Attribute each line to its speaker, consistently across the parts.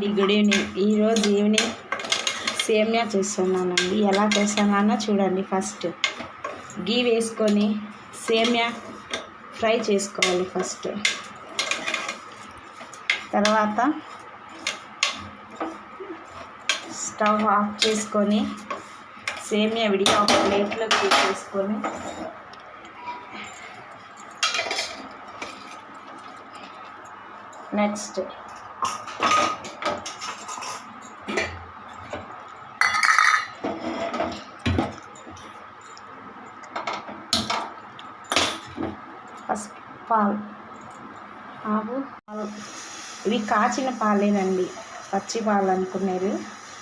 Speaker 1: Good evening. ఈరోజు evening సేమియా చేస్తున్నానండి. ఎలా చేస్తున్నానో చూడండి. ఫస్ట్ గీ వేసుకొని సేమియా ఫ్రై చేసుకోవాలి. ఫస్ట్ తర్వాత స్టవ్ ఆఫ్ చేసుకొని సేమియా విడిగా ఒక ప్లేట్లోకి తీసేసుకొని నెక్స్ట్ పాలు ఇవి కాచిన పాలేనండి, పచ్చి పాలు అనుకున్నారు.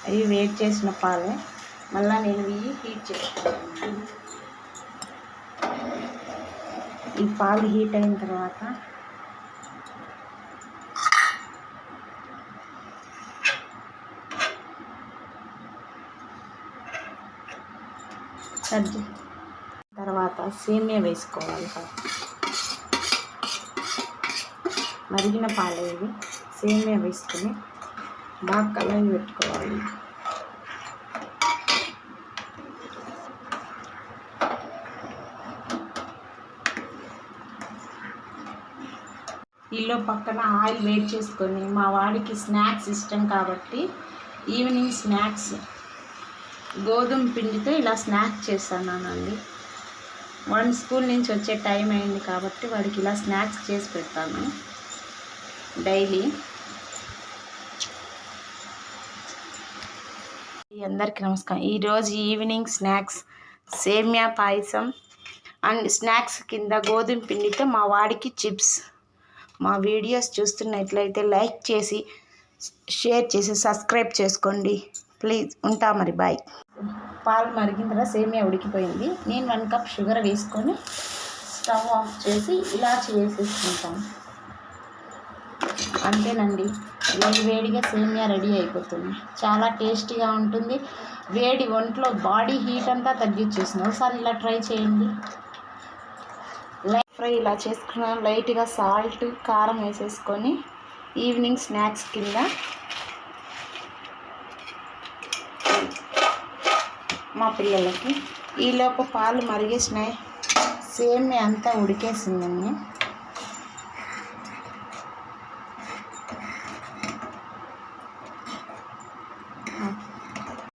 Speaker 1: అవి వేడి చేసిన పాలే. మళ్ళీ నేను ఇవి హీట్ చేసుకుంటాను. ఈ పాలు హీట్ అయిన తర్వాత సేమియా వేసుకోవాలి. మరిగిన పాలు ఇవి సేమియా వేసుకొని బాగా కలయి పెట్టుకోవాలి. ఈలో పక్కన ఆయిల్ వేడి చేసుకొని, మా వాడికి స్నాక్స్ ఇష్టం కాబట్టి ఈవినింగ్ స్నాక్స్ గోధుమ పిండితో ఇలా స్నాక్స్ చేస్తానండి. వాడి స్కూల్ నుంచి వచ్చే టైం అయింది కాబట్టి వాడికి ఇలా స్నాక్స్ చేసి పెడతాను డైలీ. అందరికీ నమస్కారం. ఈరోజు ఈవినింగ్ స్నాక్స్ సేమియా పాయసం అండ్ స్నాక్స్ కింద గోధుమ పిండితో మా వాడికి చిప్స్. మా వీడియోస్ చూస్తున్నట్లయితే లైక్ చేసి, షేర్ చేసి, సబ్స్క్రైబ్ చేసుకోండి ప్లీజ్. ఉంటా మరి, బాయ్. పాలు మరిగిన తర్వాత సేమియా ఉడికిపోయింది. నేను 1 కప్ షుగర్ వేసుకొని స్టవ్ ఆఫ్ చేసి ఇలాచి వేసేసుకుంటాను. అంతేనండి, వేడిగా సేమియా రెడీ అయిపోతుంది. చాలా టేస్టీగా ఉంటుంది. వేడి ఒంట్లో బాడీ హీట్ అంతా తగ్గించేస్తుంది. ఒకసారి ఇలా ట్రై చేయండి. ఫ్రై ఇలా చేసుకున్నాను. లైట్గా సాల్ట్, కారం వేసేసుకొని ఈవినింగ్ స్నాక్స్ కింద మా పిల్లలకి. ఈలోపు పాలు మరిగేసినాయి, సేమియా అంతా ఉడికేసిందండి.